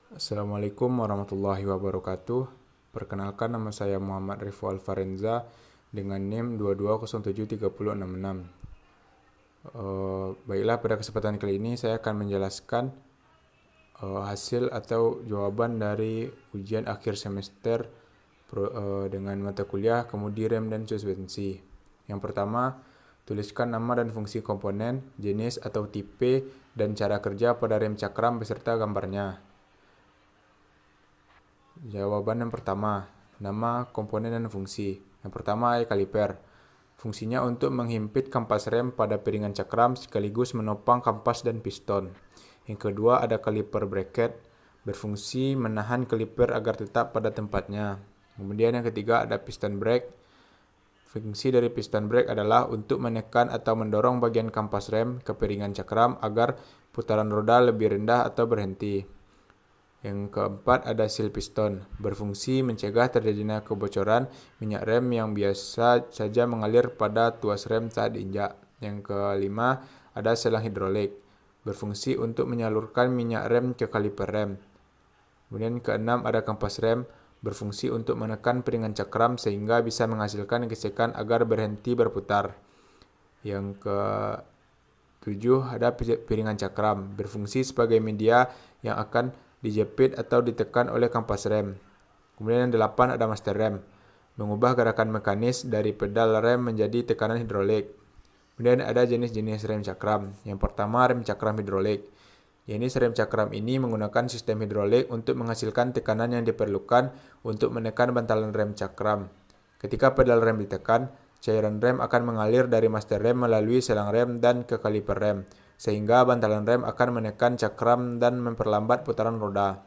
Assalamualaikum warahmatullahi wabarakatuh. Perkenalkan, nama saya Muhammad Rifo Alfarenza dengan NIM 22073066. Baiklah, pada kesempatan kali ini saya akan menjelaskan hasil atau jawaban dari ujian akhir semester dengan mata kuliah kemudi rem dan suspensi. Yang pertama, tuliskan nama dan fungsi komponen, jenis atau tipe, dan cara kerja pada rem cakram beserta gambarnya. Jawaban yang pertama, nama, komponen, dan fungsi. Yang pertama, kaliper. Fungsinya untuk menghimpit kampas rem pada piringan cakram sekaligus menopang kampas dan piston. Yang kedua, ada kaliper bracket. Berfungsi menahan kaliper agar tetap pada tempatnya. Kemudian yang ketiga, ada piston brake. Fungsi dari piston brake adalah untuk menekan atau mendorong bagian kampas rem ke piringan cakram agar putaran roda lebih rendah atau berhenti. Yang keempat, ada seal piston, berfungsi mencegah terjadinya kebocoran minyak rem yang biasa saja mengalir pada tuas rem saat diinjak. Yang kelima, ada selang hidrolik, berfungsi untuk menyalurkan minyak rem ke kaliper rem. Kemudian keenam, ada kampas rem, berfungsi untuk menekan piringan cakram sehingga bisa menghasilkan gesekan agar berhenti berputar. Yang ketujuh, ada piringan cakram, berfungsi sebagai media yang akan dijepit atau ditekan oleh kampas rem. Kemudian yang delapan, ada master rem, mengubah gerakan mekanis dari pedal rem menjadi tekanan hidrolik. Kemudian ada jenis-jenis rem cakram. Yang pertama, rem cakram hidrolik. Jenis rem cakram ini menggunakan sistem hidrolik untuk menghasilkan tekanan yang diperlukan untuk menekan bantalan rem cakram. Ketika pedal rem ditekan, cairan rem akan mengalir dari master rem melalui selang rem dan ke kaliper rem, sehingga bantalan rem akan menekan cakram dan memperlambat putaran roda.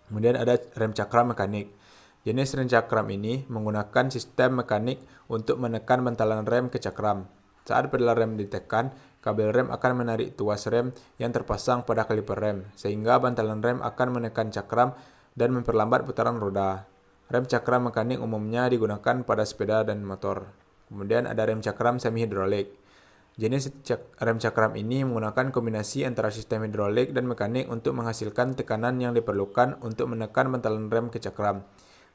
Kemudian ada rem cakram mekanik. Jenis rem cakram ini menggunakan sistem mekanik untuk menekan bantalan rem ke cakram. Saat pedal rem ditekan, kabel rem akan menarik tuas rem yang terpasang pada kaliper rem, sehingga bantalan rem akan menekan cakram dan memperlambat putaran roda. Rem cakram mekanik umumnya digunakan pada sepeda dan motor. Kemudian ada rem cakram semi hidrolik. Jenis rem cakram ini menggunakan kombinasi antara sistem hidrolik dan mekanik untuk menghasilkan tekanan yang diperlukan untuk menekan bantalan rem ke cakram.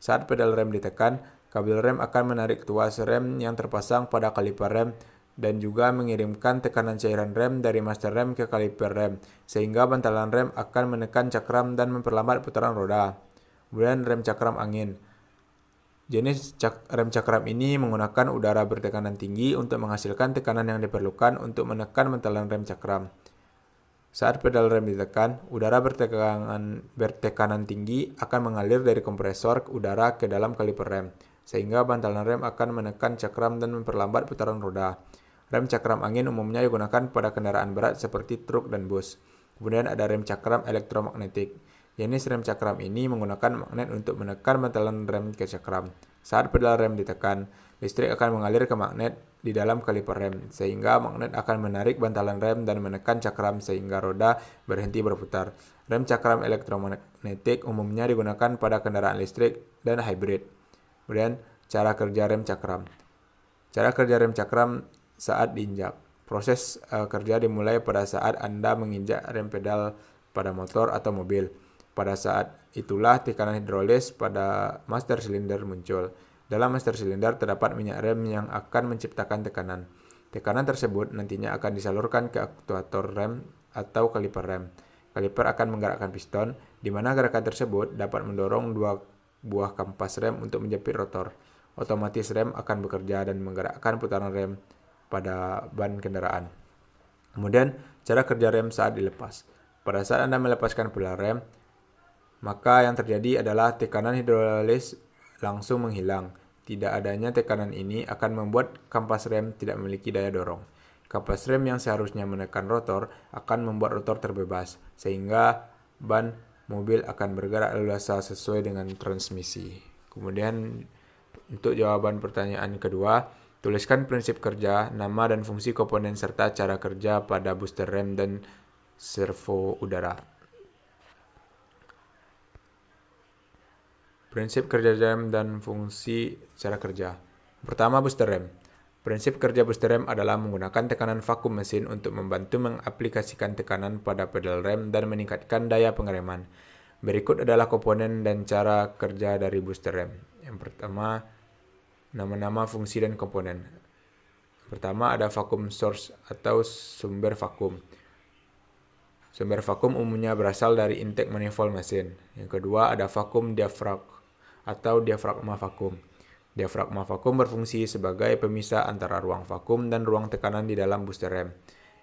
Saat pedal rem ditekan, kabel rem akan menarik tuas rem yang terpasang pada kaliper rem dan juga mengirimkan tekanan cairan rem dari master rem ke kaliper rem, sehingga bantalan rem akan menekan cakram dan memperlambat putaran roda. Kemudian rem cakram angin. Jenis rem cakram ini menggunakan udara bertekanan tinggi untuk menghasilkan tekanan yang diperlukan untuk menekan bantalan rem cakram. Saat pedal rem ditekan, udara bertekanan tinggi akan mengalir dari kompresor udara ke dalam kaliper rem, sehingga bantalan rem akan menekan cakram dan memperlambat putaran roda. Rem cakram angin umumnya digunakan pada kendaraan berat seperti truk dan bus. Kemudian ada rem cakram elektromagnetik. Jenis rem cakram ini menggunakan magnet untuk menekan bantalan rem ke cakram. Saat pedal rem ditekan, listrik akan mengalir ke magnet di dalam kaliper rem, sehingga magnet akan menarik bantalan rem dan menekan cakram sehingga roda berhenti berputar. Rem cakram elektromagnetik umumnya digunakan pada kendaraan listrik dan hybrid. Kemudian, cara kerja rem cakram. Cara kerja rem cakram saat diinjak. Proses kerja dimulai pada saat Anda menginjak rem pedal pada motor atau mobil. Pada saat itulah tekanan hidrolis pada master silinder muncul. Dalam master silinder terdapat minyak rem yang akan menciptakan tekanan. Tekanan tersebut nantinya akan disalurkan ke aktuator rem atau kaliper rem. Kaliper akan menggerakkan piston, di mana gerakan tersebut dapat mendorong dua buah kampas rem untuk menjepit rotor. Otomatis rem akan bekerja dan menggerakkan putaran rem pada ban kendaraan. Kemudian, cara kerja rem saat dilepas. Pada saat Anda melepaskan pedal rem, maka yang terjadi adalah tekanan hidrolis langsung menghilang. Tidak adanya tekanan ini akan membuat kampas rem tidak memiliki daya dorong. Kampas rem yang seharusnya menekan rotor akan membuat rotor terbebas, sehingga ban mobil akan bergerak leluasa sesuai dengan transmisi. Kemudian untuk jawaban pertanyaan kedua, tuliskan prinsip kerja, nama dan fungsi komponen serta cara kerja pada booster rem dan servo udara. Prinsip kerja rem dan fungsi cara kerja. Pertama, booster rem. Prinsip kerja booster rem adalah menggunakan tekanan vakum mesin untuk membantu mengaplikasikan tekanan pada pedal rem dan meningkatkan daya pengereman. Berikut adalah komponen dan cara kerja dari booster rem. Yang pertama, nama-nama fungsi dan komponen. Pertama ada vacuum source atau sumber vakum. Sumber vakum umumnya berasal dari intake manifold mesin. Yang kedua ada vakum diafrag atau diafragma vakum. Diafragma vakum berfungsi sebagai pemisah antara ruang vakum dan ruang tekanan di dalam booster rem.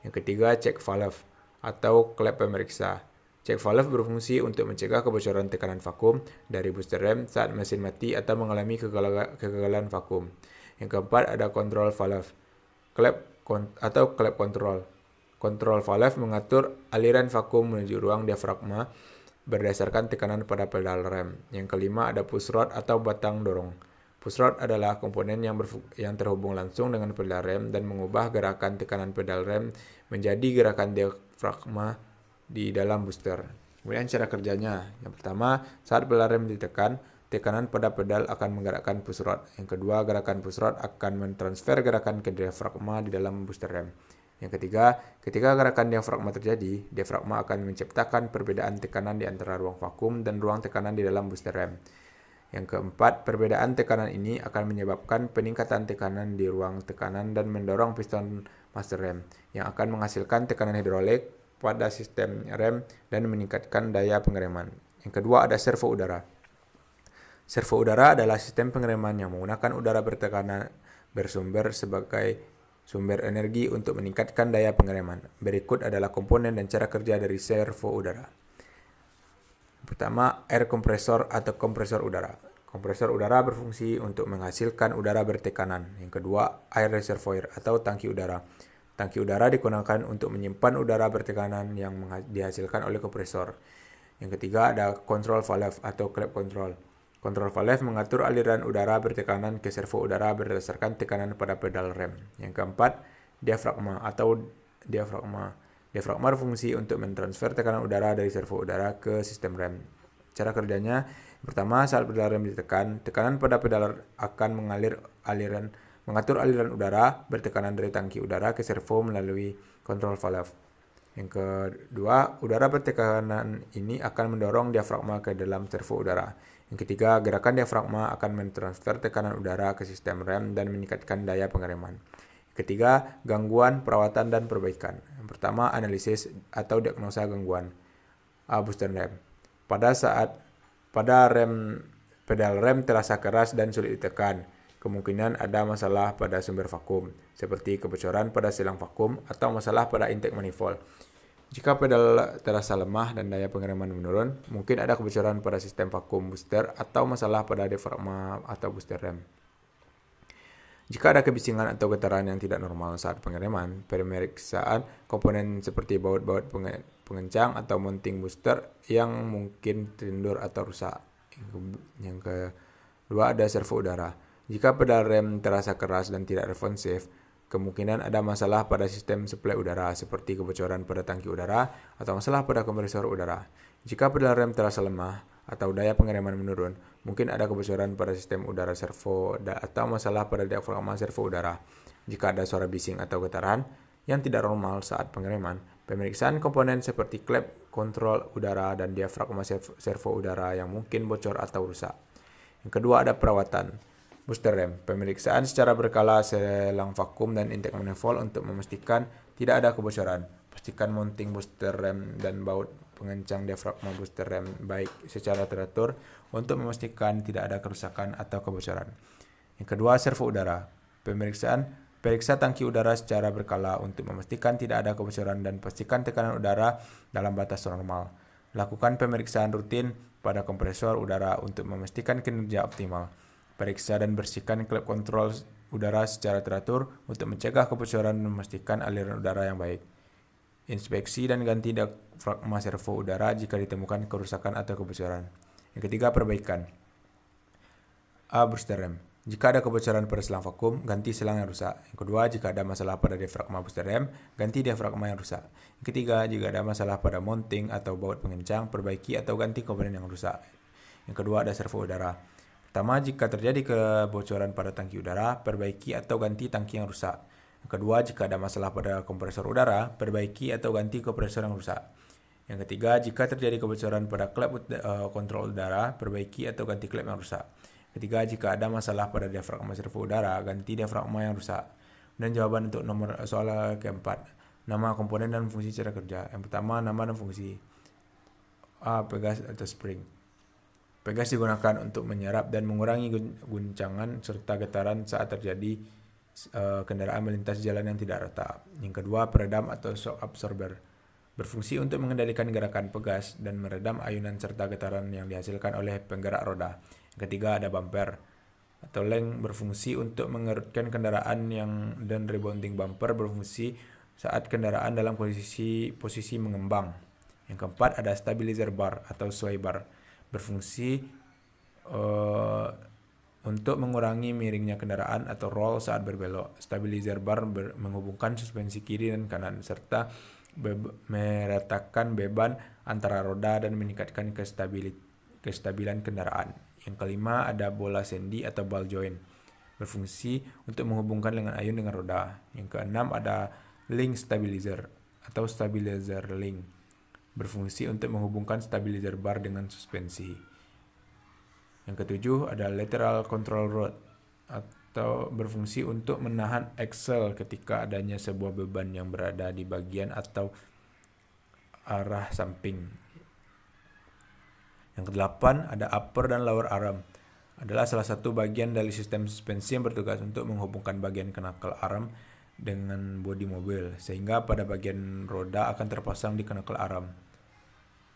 Yang ketiga check valve atau klep pemeriksa. Check valve berfungsi untuk mencegah kebocoran tekanan vakum dari booster rem saat mesin mati atau mengalami kegagalan vakum. Yang keempat ada control valve, klep control. Control valve mengatur aliran vakum menuju ruang diafragma berdasarkan tekanan pada pedal rem. Yang kelima ada push rod atau batang dorong. Push rod adalah komponen yang terhubung langsung dengan pedal rem dan mengubah gerakan tekanan pedal rem menjadi gerakan diafragma di dalam booster. Kemudian cara kerjanya. Yang pertama, saat pedal rem ditekan, tekanan pada pedal akan menggerakkan push rod. Yang kedua, gerakan push rod akan mentransfer gerakan ke diafragma di dalam booster rem. Yang ketiga, ketika gerakan diafragma terjadi, diafragma akan menciptakan perbedaan tekanan di antara ruang vakum dan ruang tekanan di dalam booster rem. Yang keempat, perbedaan tekanan ini akan menyebabkan peningkatan tekanan di ruang tekanan dan mendorong piston master rem, yang akan menghasilkan tekanan hidrolik pada sistem rem dan meningkatkan daya pengereman. Yang kedua ada servo udara. Servo udara adalah sistem pengereman yang menggunakan udara bertekanan bersumber sebagai sumber energi untuk meningkatkan daya pengereman. Berikut adalah komponen dan cara kerja dari servo udara. Pertama, air kompresor atau kompresor udara. Kompresor udara berfungsi untuk menghasilkan udara bertekanan. Yang kedua, air reservoir atau tangki udara. Tangki udara digunakan untuk menyimpan udara bertekanan yang dihasilkan oleh kompresor. Yang ketiga ada control valve atau klep control. Control valve mengatur aliran udara bertekanan ke servo udara berdasarkan tekanan pada pedal rem. Yang keempat, diafragma atau diafragma. Diafragma berfungsi untuk mentransfer tekanan udara dari servo udara ke sistem rem. Cara kerjanya, pertama saat pedal rem ditekan, tekanan pada pedal akan mengatur aliran udara bertekanan dari tangki udara ke servo melalui control valve. Yang kedua, udara bertekanan ini akan mendorong diafragma ke dalam servo udara. Yang ketiga, gerakan diafragma akan mentransfer tekanan udara ke sistem rem dan meningkatkan daya pengereman. Yang ketiga, gangguan, perawatan, dan perbaikan. Yang pertama, analisis atau diagnosa gangguan booster rem. Pada pedal rem terasa keras dan sulit ditekan, kemungkinan ada masalah pada sumber vakum, seperti kebocoran pada silang vakum atau masalah pada intake manifold. Jika pedal terasa lemah dan daya pengereman menurun, mungkin ada kebocoran pada sistem vakum booster atau masalah pada diafragma atau booster rem. Jika ada kebisingan atau getaran yang tidak normal saat pengereman, pemeriksaan komponen seperti baut-baut pengencang atau mounting booster yang mungkin terlindur atau rusak. Yang kedua ada servo udara. Jika pedal rem terasa keras dan tidak responsif, kemungkinan ada masalah pada sistem suplai udara seperti kebocoran pada tangki udara atau masalah pada kompresor udara. Jika pedal rem terasa lemah atau daya pengereman menurun, mungkin ada kebocoran pada sistem udara servo atau masalah pada diafragma servo udara. Jika ada suara bising atau getaran yang tidak normal saat pengereman, pemeriksaan komponen seperti klep kontrol udara dan diafragma servo udara yang mungkin bocor atau rusak. Yang kedua ada perawatan booster rem. Pemeriksaan secara berkala selang vakum dan intake manifold untuk memastikan tidak ada kebocoran. Pastikan mounting booster rem dan baut pengencang diafragma booster rem baik secara teratur untuk memastikan tidak ada kerusakan atau kebocoran. Yang kedua, servo udara. Periksa tangki udara secara berkala untuk memastikan tidak ada kebocoran dan pastikan tekanan udara dalam batas normal. Lakukan pemeriksaan rutin pada kompresor udara untuk memastikan kinerja optimal. Periksa dan bersihkan klep kontrol udara secara teratur untuk mencegah kebocoran dan memastikan aliran udara yang baik. Inspeksi dan ganti diafragma servo udara jika ditemukan kerusakan atau kebocoran. Yang ketiga, perbaikan booster rem. Jika ada kebocoran pada selang vakum, ganti selang yang rusak. Yang kedua, jika ada masalah pada diafragma booster rem, ganti diafragma yang rusak. Yang ketiga, jika ada masalah pada mounting atau baut pengencang, perbaiki atau ganti komponen yang rusak. Yang kedua, ada servo udara. Pertama, jika terjadi kebocoran pada tangki udara, perbaiki atau ganti tangki yang rusak. Yang kedua, jika ada masalah pada kompresor udara, perbaiki atau ganti kompresor yang rusak. Yang ketiga, jika terjadi kebocoran pada klep kontrol udara, perbaiki atau ganti klep yang rusak. Ketiga, jika ada masalah pada diafragma servo udara, ganti diafragma yang rusak. Dan jawaban untuk nomor soal keempat, nama komponen dan fungsi cara kerja. Yang pertama, nama dan fungsi. A. Pegas atau spring. Pegas digunakan untuk menyerap dan mengurangi guncangan serta getaran saat terjadi kendaraan melintas jalan yang tidak rata. Yang kedua, peredam atau shock absorber. Berfungsi untuk mengendalikan gerakan pegas dan meredam ayunan serta getaran yang dihasilkan oleh penggerak roda. Yang ketiga, ada bumper atau leng, berfungsi untuk mengerutkan kendaraan dan rebounding bumper berfungsi saat kendaraan dalam posisi mengembang. Yang keempat, ada stabilizer bar atau sway bar, berfungsi untuk mengurangi miringnya kendaraan atau roll saat berbelok. Stabilizer bar menghubungkan suspensi kiri dan kanan serta meratakan beban antara roda dan meningkatkan kestabilan kendaraan. Yang kelima, ada bola sendi atau ball joint, berfungsi untuk menghubungkan lengan ayun dengan roda. Yang keenam, ada link stabilizer atau stabilizer link, berfungsi untuk menghubungkan stabilizer bar dengan suspensi. Yang ketujuh, ada lateral control rod atau berfungsi untuk menahan axle ketika adanya sebuah beban yang berada di bagian atau arah samping. Yang kedelapan, ada upper dan lower arm, adalah salah satu bagian dari sistem suspensi yang bertugas untuk menghubungkan bagian knuckle arm dengan bodi mobil, sehingga pada bagian roda akan terpasang di knuckle arm.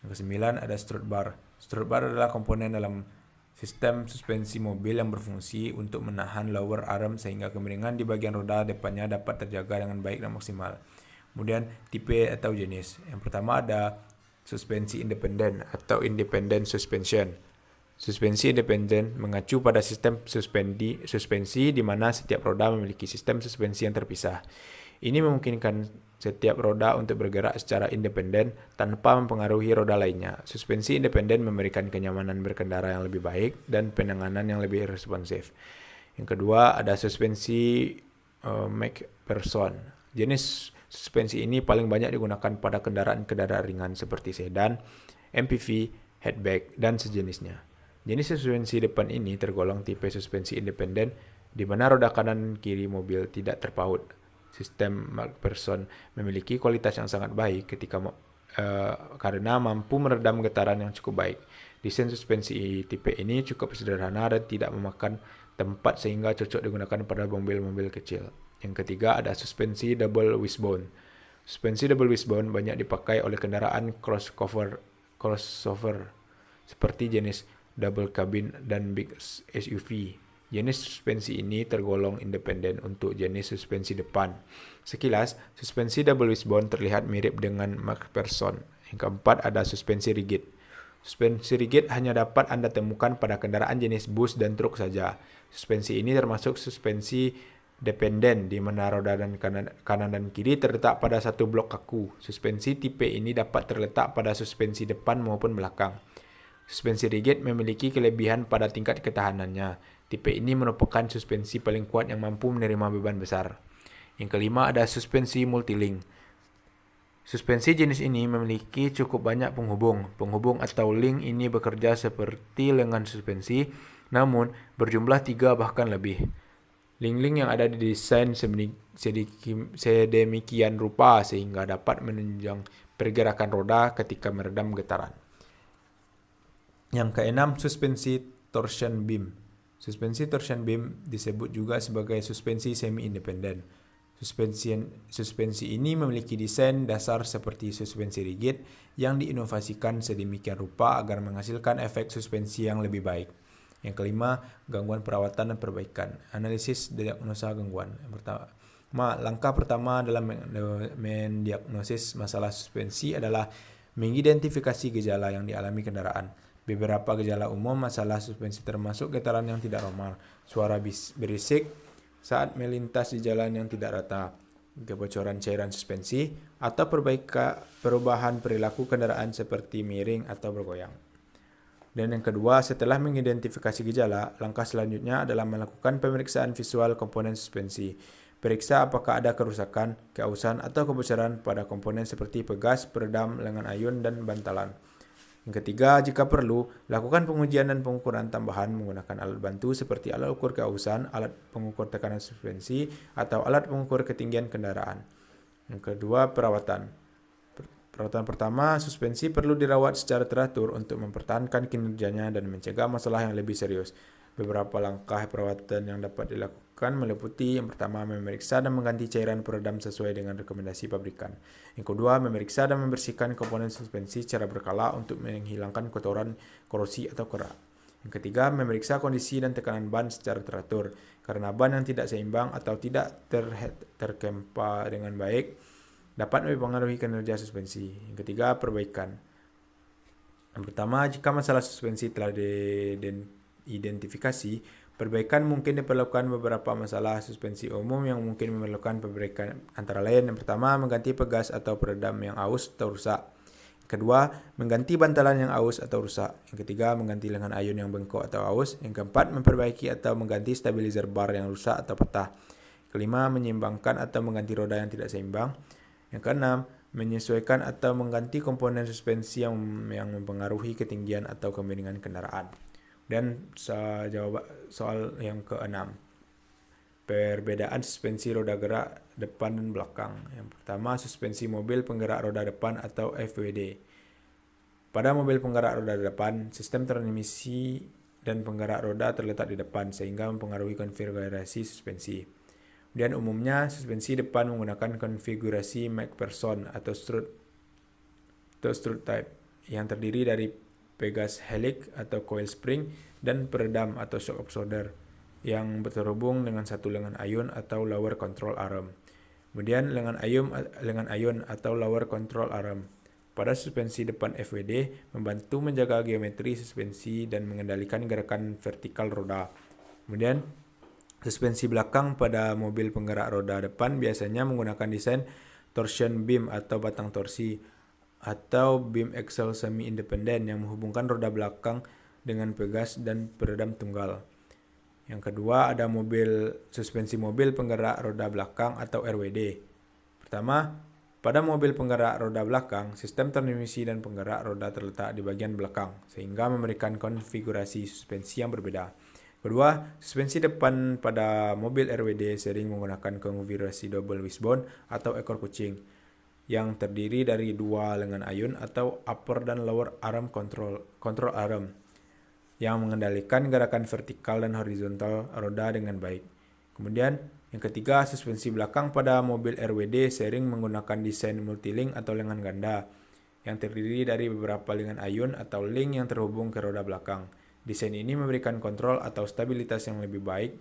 Yang kesembilan, ada strut bar. Strut bar adalah komponen dalam sistem suspensi mobil yang berfungsi untuk menahan lower arm sehingga kemiringan di bagian roda depannya dapat terjaga dengan baik dan maksimal. Kemudian tipe atau jenis. Yang pertama, ada suspensi independen atau independent suspension. Suspensi independen mengacu pada sistem suspensi di mana setiap roda memiliki sistem suspensi yang terpisah. Ini memungkinkan setiap roda untuk bergerak secara independen tanpa mempengaruhi roda lainnya. Suspensi independen memberikan kenyamanan berkendara yang lebih baik dan penanganan yang lebih responsif. Yang kedua, ada suspensi MacPherson. Jenis suspensi ini paling banyak digunakan pada kendaraan-kendaraan ringan seperti sedan, MPV, hatchback, dan sejenisnya. Jenis suspensi depan ini tergolong tipe suspensi independen di mana roda kanan kiri mobil tidak terpaut. Sistem MacPherson memiliki kualitas yang sangat baik karena mampu meredam getaran yang cukup baik. Desain suspensi tipe ini cukup sederhana dan tidak memakan tempat sehingga cocok digunakan pada mobil-mobil kecil. Yang ketiga, ada suspensi double wishbone. Suspensi double wishbone banyak dipakai oleh kendaraan crossover seperti jenis double cabin dan big SUV. Jenis suspensi ini tergolong independen untuk jenis suspensi depan. Sekilas, suspensi double wishbone terlihat mirip dengan MacPherson. Yang keempat, ada suspensi rigid. Suspensi rigid hanya dapat Anda temukan pada kendaraan jenis bus dan truk saja. Suspensi ini termasuk suspensi dependen di mana roda dan kanan dan kiri terletak pada satu blok kaku. Suspensi tipe ini dapat terletak pada suspensi depan maupun belakang. Suspensi rigid memiliki kelebihan pada tingkat ketahanannya. Tipe ini merupakan suspensi paling kuat yang mampu menerima beban besar. Yang kelima, ada suspensi multilink. Suspensi jenis ini memiliki cukup banyak penghubung. Penghubung atau link ini bekerja seperti lengan suspensi, namun berjumlah 3 bahkan lebih. Link-link yang ada didesain sedemikian rupa sehingga dapat menunjang pergerakan roda ketika meredam getaran. Yang keenam, suspensi torsion beam. Suspensi torsion beam disebut juga sebagai suspensi semi-independen. Suspensi ini memiliki desain dasar seperti suspensi rigid yang diinovasikan sedemikian rupa agar menghasilkan efek suspensi yang lebih baik. Yang kelima, gangguan perawatan dan perbaikan. Analisis diagnosa gangguan. Langkah pertama dalam mendiagnosis masalah suspensi adalah mengidentifikasi gejala yang dialami kendaraan. Beberapa gejala umum masalah suspensi termasuk getaran yang tidak normal, suara berisik saat melintas di jalan yang tidak rata, kebocoran cairan suspensi, atau perubahan perilaku kendaraan seperti miring atau bergoyang. Dan yang kedua, setelah mengidentifikasi gejala, langkah selanjutnya adalah melakukan pemeriksaan visual komponen suspensi. Periksa apakah ada kerusakan, keausan, atau kebocoran pada komponen seperti pegas, peredam, lengan ayun, dan bantalan. Yang ketiga, jika perlu, lakukan pengujian dan pengukuran tambahan menggunakan alat bantu seperti alat ukur keausan, alat pengukur tekanan suspensi, atau alat pengukur ketinggian kendaraan. Yang kedua, perawatan. Perawatan pertama, suspensi perlu dirawat secara teratur untuk mempertahankan kinerjanya dan mencegah masalah yang lebih serius. Beberapa langkah perawatan yang dapat dilakukan meliputi yang pertama, memeriksa dan mengganti cairan peredam sesuai dengan rekomendasi pabrikan. Yang kedua, memeriksa dan membersihkan komponen suspensi secara berkala untuk menghilangkan kotoran, korosi, atau kerak. Yang ketiga, memeriksa kondisi dan tekanan ban secara teratur. Karena ban yang tidak seimbang atau tidak terkempa dengan baik dapat mempengaruhi kinerja suspensi. Yang ketiga, perbaikan. Yang pertama, jika masalah suspensi telah diidentifikasi, perbaikan mungkin diperlukan. Beberapa masalah suspensi umum yang mungkin memerlukan perbaikan antara lain. Yang pertama, mengganti pegas atau peredam yang aus atau rusak. Yang kedua, mengganti bantalan yang aus atau rusak. Yang ketiga, mengganti lengan ayun yang bengkok atau aus. Yang keempat, memperbaiki atau mengganti stabilizer bar yang rusak atau patah. Kelima, menyeimbangkan atau mengganti roda yang tidak seimbang. Yang keenam, menyesuaikan atau mengganti komponen suspensi yang mempengaruhi ketinggian atau kemiringan kendaraan. Dan jawab soal yang keenam, perbedaan suspensi roda gerak depan dan belakang. Yang pertama, suspensi mobil penggerak roda depan atau FWD. Pada mobil penggerak roda depan, sistem transmisi dan penggerak roda terletak di depan sehingga mempengaruhi konfigurasi suspensi. Kemudian umumnya suspensi depan menggunakan konfigurasi McPherson atau strut type yang terdiri dari pegas helix atau coil spring dan peredam atau shock absorber yang terhubung dengan satu lengan ayun atau lower control arm. Kemudian lengan ayun atau lower control arm pada suspensi depan FWD membantu menjaga geometri suspensi dan mengendalikan gerakan vertikal roda. Kemudian suspensi belakang pada mobil penggerak roda depan biasanya menggunakan desain torsion beam atau batang torsi atau beam axle semi-independen yang menghubungkan roda belakang dengan pegas dan peredam tunggal. Yang kedua, ada suspensi mobil penggerak roda belakang atau RWD. Pertama, pada mobil penggerak roda belakang, sistem transmisi dan penggerak roda terletak di bagian belakang sehingga memberikan konfigurasi suspensi yang berbeda. Kedua, suspensi depan pada mobil RWD sering menggunakan konfigurasi double wishbone atau ekor kucing yang terdiri dari dua lengan ayun atau upper dan lower arm control arm yang mengendalikan gerakan vertikal dan horizontal roda dengan baik. Kemudian, yang ketiga, suspensi belakang pada mobil RWD sering menggunakan desain multilink atau lengan ganda yang terdiri dari beberapa lengan ayun atau link yang terhubung ke roda belakang. Desain ini memberikan kontrol atau stabilitas yang lebih baik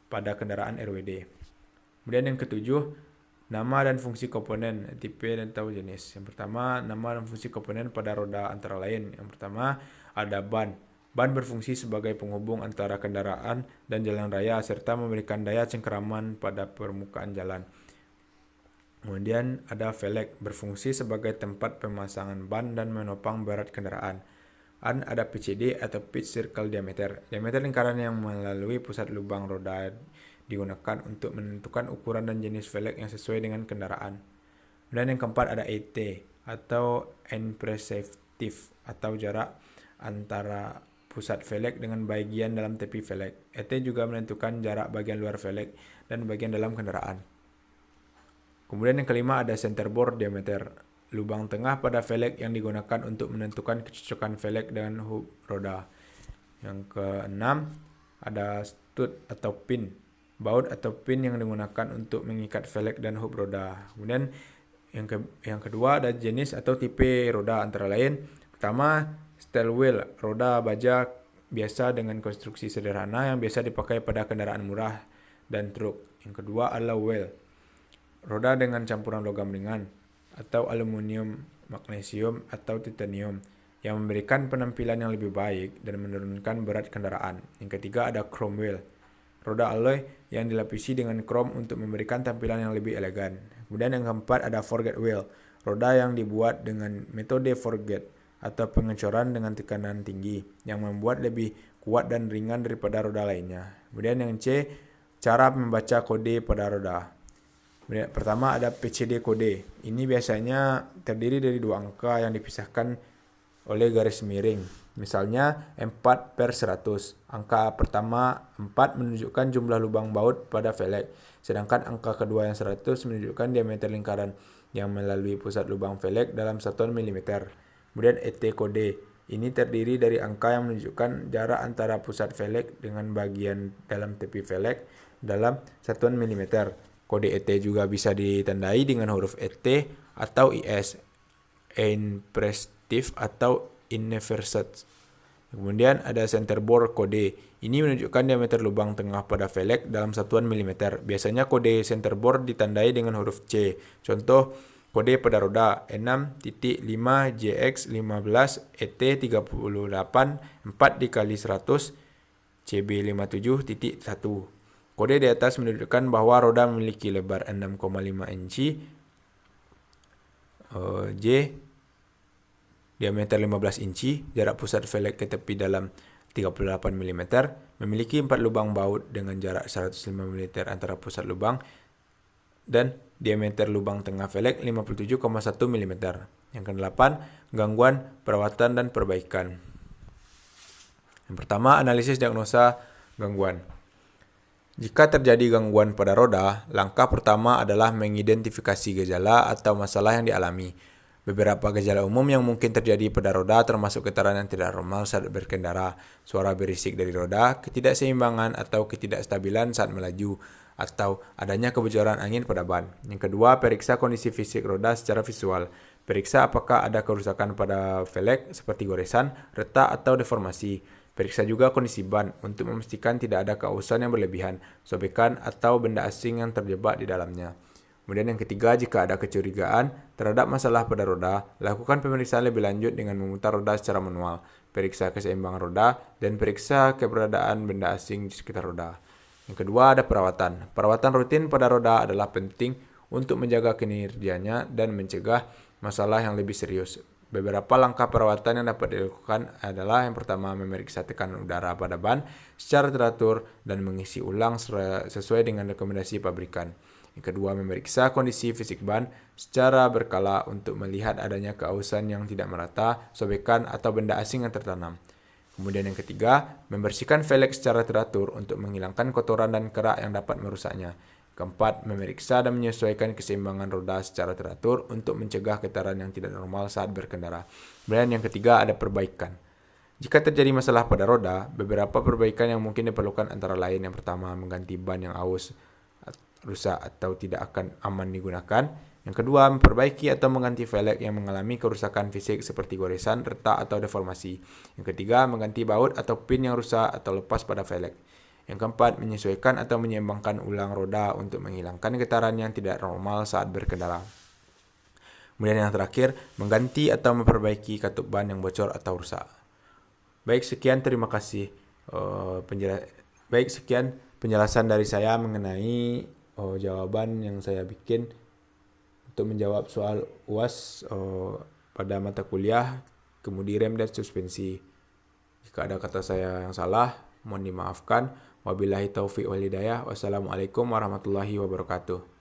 pada kendaraan RWD. Kemudian yang ketujuh, nama dan fungsi komponen, tipe dan atau jenis. Yang pertama, nama dan fungsi komponen pada roda antara lain. Yang pertama, ada ban. Ban berfungsi sebagai penghubung antara kendaraan dan jalan raya serta memberikan daya cengkeraman pada permukaan jalan. Kemudian ada velg, berfungsi sebagai tempat pemasangan ban dan menopang berat kendaraan. Ada PCD atau pitch circle diameter. Diameter lingkaran yang melalui pusat lubang roda digunakan untuk menentukan ukuran dan jenis velg yang sesuai dengan kendaraan. Dan yang keempat ada ET atau end perceptive atau jarak antara pusat velg dengan bagian dalam tepi velg. ET juga menentukan jarak bagian luar velg dan bagian dalam kendaraan. Kemudian yang kelima ada centerboard diameter, lubang tengah pada velg yang digunakan untuk menentukan kecocokan velg dengan hub roda. Yang keenam ada stud atau pin, baut atau pin yang digunakan untuk mengikat velg dan hub roda. Kemudian yang kedua ada jenis atau tipe roda antara lain. Pertama, steel wheel, roda baja biasa dengan konstruksi sederhana yang biasa dipakai pada kendaraan murah dan truk. Yang kedua, alloy wheel, roda dengan campuran logam ringan atau aluminium, magnesium, atau titanium yang memberikan penampilan yang lebih baik dan menurunkan berat kendaraan. Yang ketiga ada chrome wheel, roda alloy yang dilapisi dengan krom untuk memberikan tampilan yang lebih elegan. Kemudian yang keempat ada forged wheel, roda yang dibuat dengan metode forged atau pengecoran dengan tekanan tinggi yang membuat lebih kuat dan ringan daripada roda lainnya. Kemudian yang C, cara membaca kode pada roda. Kemudian pertama ada PCD kode. Ini biasanya terdiri dari dua angka yang dipisahkan oleh garis miring. Misalnya 4/100. Angka pertama 4 menunjukkan jumlah lubang baut pada velg, sedangkan angka kedua yang 100 menunjukkan diameter lingkaran yang melalui pusat lubang velg dalam satuan milimeter. Kemudian ET kode. Ini terdiri dari angka yang menunjukkan jarak antara pusat velg dengan bagian dalam tepi velg dalam satuan milimeter. Kode ET juga bisa ditandai dengan huruf ET atau IS, impressive atau inverted. Kemudian ada centerboard kode. Ini menunjukkan diameter lubang tengah pada velg dalam satuan milimeter. Biasanya kode centerboard ditandai dengan huruf C. Contoh kode pada roda 6.5JX15 ET38 4 dikali 100 CB57.1. Kode di atas menunjukkan bahwa roda memiliki lebar 6,5 inci, J, diameter 15 inci, jarak pusat velg ke tepi dalam 38 mm, memiliki 4 lubang baut dengan jarak 105 mm antara pusat lubang, dan diameter lubang tengah velg 57,1 mm. Yang ke-8, gangguan, perawatan, dan perbaikan. Yang pertama, analisis diagnosa gangguan. Jika terjadi gangguan pada roda, langkah pertama adalah mengidentifikasi gejala atau masalah yang dialami. Beberapa gejala umum yang mungkin terjadi pada roda termasuk getaran yang tidak normal saat berkendara, suara berisik dari roda, ketidakseimbangan atau ketidakstabilan saat melaju, atau adanya kebocoran angin pada ban. Yang kedua, periksa kondisi fisik roda secara visual. Periksa apakah ada kerusakan pada velg seperti goresan, retak, atau deformasi. Periksa juga kondisi ban untuk memastikan tidak ada keausan yang berlebihan, sobekan, atau benda asing yang terjebak di dalamnya. Kemudian yang ketiga, jika ada kecurigaan terhadap masalah pada roda, lakukan pemeriksaan lebih lanjut dengan memutar roda secara manual, periksa keseimbangan roda, dan periksa keberadaan benda asing di sekitar roda. Yang kedua, ada perawatan. Perawatan rutin pada roda adalah penting untuk menjaga kinerjanya dan mencegah masalah yang lebih serius. Beberapa langkah perawatan yang dapat dilakukan adalah yang pertama, memeriksa tekanan udara pada ban secara teratur dan mengisi ulang sesuai dengan rekomendasi pabrikan. Yang kedua, memeriksa kondisi fisik ban secara berkala untuk melihat adanya keausan yang tidak merata, sobekan, atau benda asing yang tertanam. Kemudian yang ketiga, membersihkan velg secara teratur untuk menghilangkan kotoran dan kerak yang dapat merusaknya. Keempat, memeriksa dan menyesuaikan keseimbangan roda secara teratur untuk mencegah getaran yang tidak normal saat berkendara. Kemudian yang ketiga, ada perbaikan. Jika terjadi masalah pada roda, beberapa perbaikan yang mungkin diperlukan antara lain. Yang pertama, mengganti ban yang aus, rusak, atau tidak akan aman digunakan. Yang kedua, memperbaiki atau mengganti velg yang mengalami kerusakan fisik seperti goresan, retak, atau deformasi. Yang ketiga, mengganti baut atau pin yang rusak atau lepas pada velg. Yang keempat, menyesuaikan atau menyeimbangkan ulang roda untuk menghilangkan getaran yang tidak normal saat berkendara. Kemudian yang terakhir, mengganti atau memperbaiki katup ban yang bocor atau rusak. Baik, sekian, terima kasih. Sekian penjelasan dari saya mengenai jawaban yang saya bikin untuk menjawab soal UAS pada mata kuliah kemudi rem dan suspensi. Jika ada kata saya yang salah, mohon dimaafkan. Wabillahi taufiq wal hidayah. Wassalamualaikum warahmatullahi wabarakatuh.